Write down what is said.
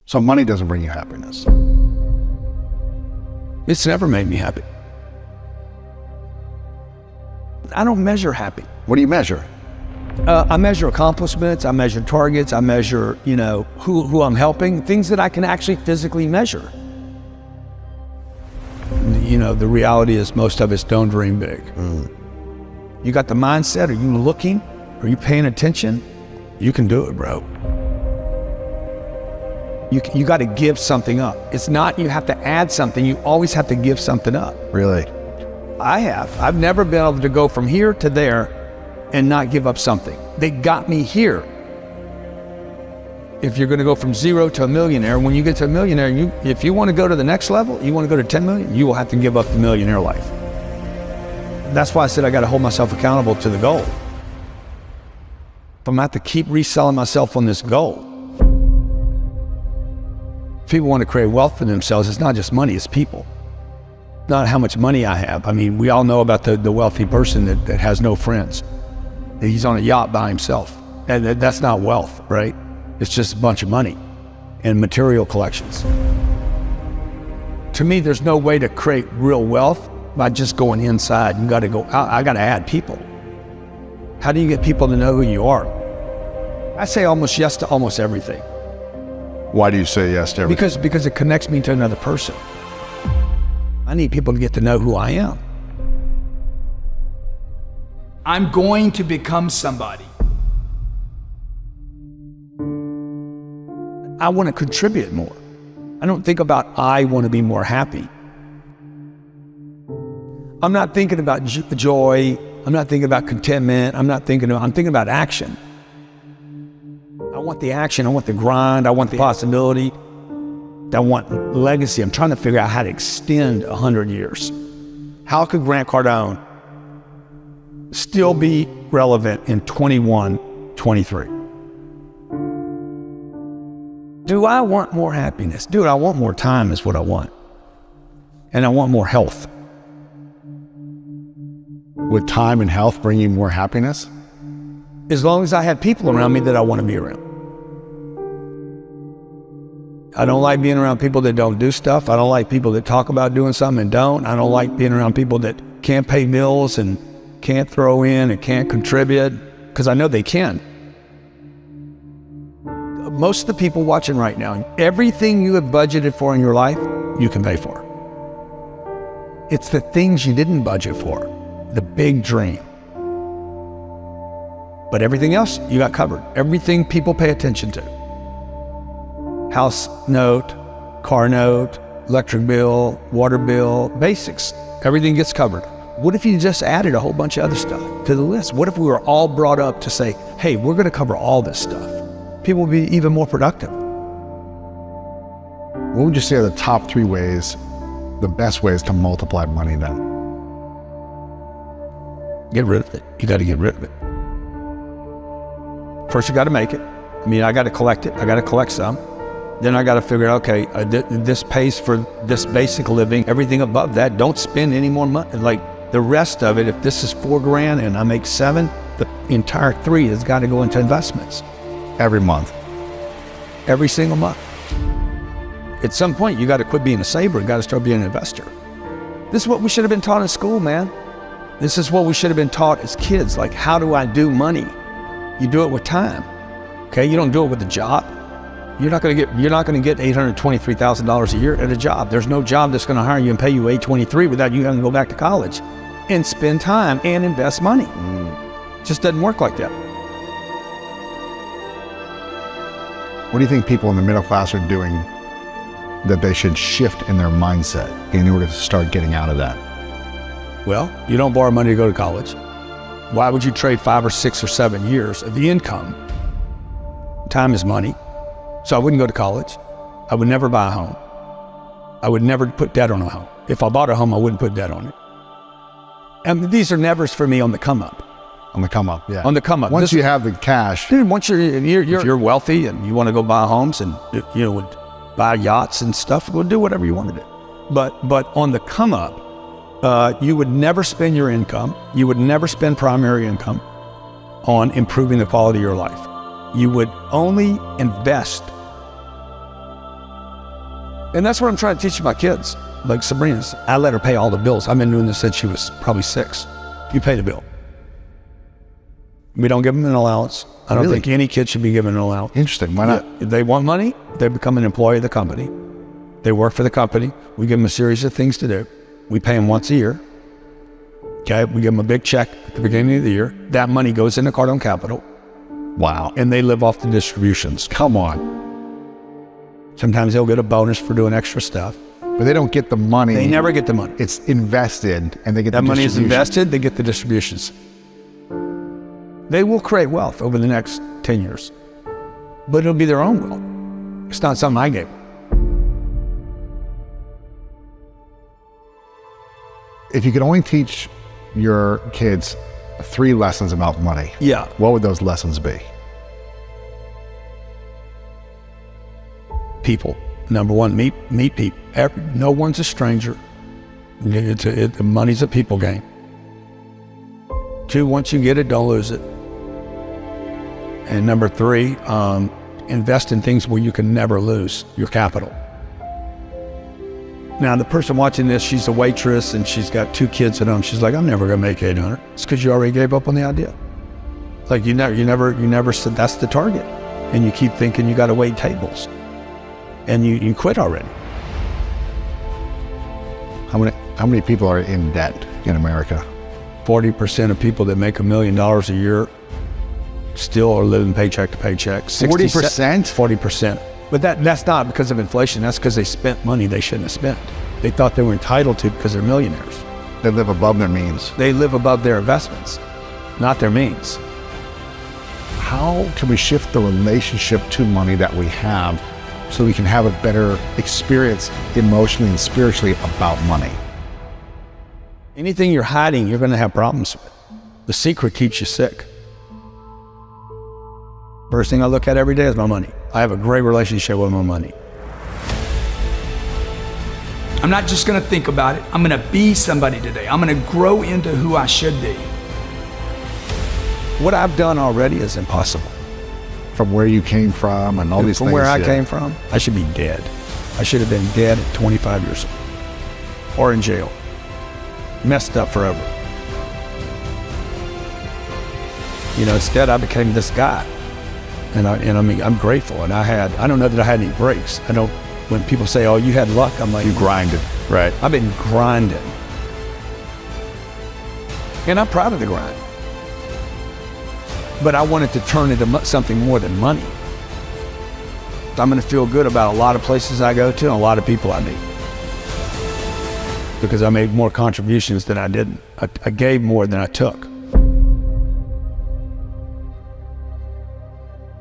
So money doesn't bring you happiness. It's never made me happy. I don't measure happy. What do you measure? I measure accomplishments, I measure targets, I measure, who I'm helping, things that I can actually physically measure. The reality is most of us don't dream big. You got the mindset, are you looking? Are you paying attention? You can do it, bro. You got to give something up. It's not you have to add something, you always have to give something up. Really? I've never been able to go from here to there and not give up something. They got me here. If you're going to go from zero to a millionaire, when you get to a millionaire, if you want to go to the next level, you want to go to 10 million, you will have to give up the millionaire life. That's why I said I got to hold myself accountable to the goal. If I'm going to have to keep reselling myself on this goal. If people want to create wealth for themselves, it's not just money, it's people. Not how much money I have. I mean, we all know about the wealthy person that has no friends. He's on a yacht by himself. And that's not wealth, right? It's just a bunch of money and material collections. To me, there's no way to create real wealth by just going inside. You got to go out. I got to add people. How do you get people to know who you are? I say almost yes to almost everything. Why do you say yes to everything? Because it connects me to another person. I need people to get to know who I am. I'm going to become somebody. I want to contribute more. I don't think about I want to be more happy. I'm not thinking about joy. I'm not thinking about contentment. I'm thinking about action. I want the action. I want the grind. I want the possibility. I want legacy. I'm trying to figure out how to extend 100 years. How could Grant Cardone still be relevant in 21, 23? Do I want more happiness? Dude, I want more time is what I want. And I want more health. Would time and health bring you more happiness? As long as I have people around me that I want to be around. I don't like being around people that don't do stuff. I don't like people that talk about doing something and don't. I don't like being around people that can't pay bills and can't throw in and can't contribute, because I know they can. Most of the people watching right now, everything you have budgeted for in your life, you can pay for. It's the things you didn't budget for, the big dream. But everything else, you got covered. Everything people pay attention to. House note, car note, electric bill, water bill, basics. Everything gets covered. What if you just added a whole bunch of other stuff to the list? What if we were all brought up to say, hey, we're going to cover all this stuff? People would be even more productive. What would you say are the top 3 ways, the best ways to multiply money then? Get rid of it. You got to get rid of it. First, you got to make it. I mean, I got to collect it. I got to collect some. Then I got to figure out, okay, this pays for this basic living. Everything above that, don't spend any more money. Like the rest of it, if this is $4,000 and I make 7, the entire 3 has got to go into investments. Every month? Every single month. At some point, you got to quit being a saver and got to start being an investor. This is what we should have been taught in school, man. This is what we should have been taught as kids. Like, how do I do money? You do it with time. Okay, you don't do it with a job. You're not going to get $823,000 a year at a job. There's no job that's going to hire you and pay you $823 without you having to go back to college and spend time and invest money. It just doesn't work like that. What do you think people in the middle class are doing that they should shift in their mindset in order to start getting out of that? Well, you don't borrow money to go to college. Why would you trade 5 or 6 or 7 years of the income? Time is money. So I wouldn't go to college. I would never buy a home. I would never put debt on a home. If I bought a home, I wouldn't put debt on it. And these are nevers for me on the come up. On the come up, yeah. On the come up. Once you have the cash. Dude, once you're wealthy and you want to go buy homes and buy yachts and stuff, go do whatever you want to do. But on the come up, you would never spend your income. You would never spend primary income on improving the quality of your life. You would only invest And that's what I'm trying to teach my kids. Like Sabrina's, I let her pay all the bills. I've been doing this since she was probably 6. You pay the bill. We don't give them an allowance. I don't think any kid should be given an allowance. Interesting. Why not? If they want money, they become an employee of the company. They work for the company. We give them a series of things to do. We pay them once a year. Okay, we give them a big check at the beginning of the year. That money goes into Cardone Capital. Wow. And they live off the distributions. Come on. Sometimes they'll get a bonus for doing extra stuff. But they don't get the money. They never get the money. It's invested, and they get that the money is distribution. invested, they get the distributions. They will create wealth over the next 10 years. But it'll be their own wealth. It's not something I gave them. If you could only teach your kids 3 lessons about money, Yeah. what would those lessons be? People. Number one, meet people. No one's a stranger. The money's a people game. 2, once you get it, don't lose it. And number 3, invest in things where you can never lose your capital. Now, the person watching this, she's a waitress and she's got 2 kids at home. She's like, I'm never gonna make 800. It's because you already gave up on the idea. It's like you never said that's the target, and you keep thinking you got to wait tables, and you quit already. How many people are in debt in America? 40% of people that make $1 million a year still are living paycheck to paycheck. 40%? 40%. But that's not because of inflation. That's because they spent money they shouldn't have spent. They thought they were entitled to because they're millionaires. They live above their means. They live above their investments, not their means. How can we shift the relationship to money that we have so we can have a better experience emotionally and spiritually about money? Anything you're hiding, you're going to have problems with. The secret keeps you sick. First thing I look at every day is my money. I have a great relationship with my money. I'm not just gonna think about it. I'm gonna be somebody today. I'm gonna grow into who I should be. What I've done already is impossible. From where you came from and all these things. From where I came from, I should be dead. I should have been dead at 25 years old. Or in jail. Messed up forever. Instead I became this guy. And I mean, I'm grateful. And I don't know that I had any breaks. When people say, oh, you had luck, I'm like, You grinded, right? I've been grinding. And I'm proud of the grind. But I wanted to turn into something more than money. I'm going to feel good about a lot of places I go to and a lot of people I meet. Because I made more contributions than I didn't. I gave more than I took.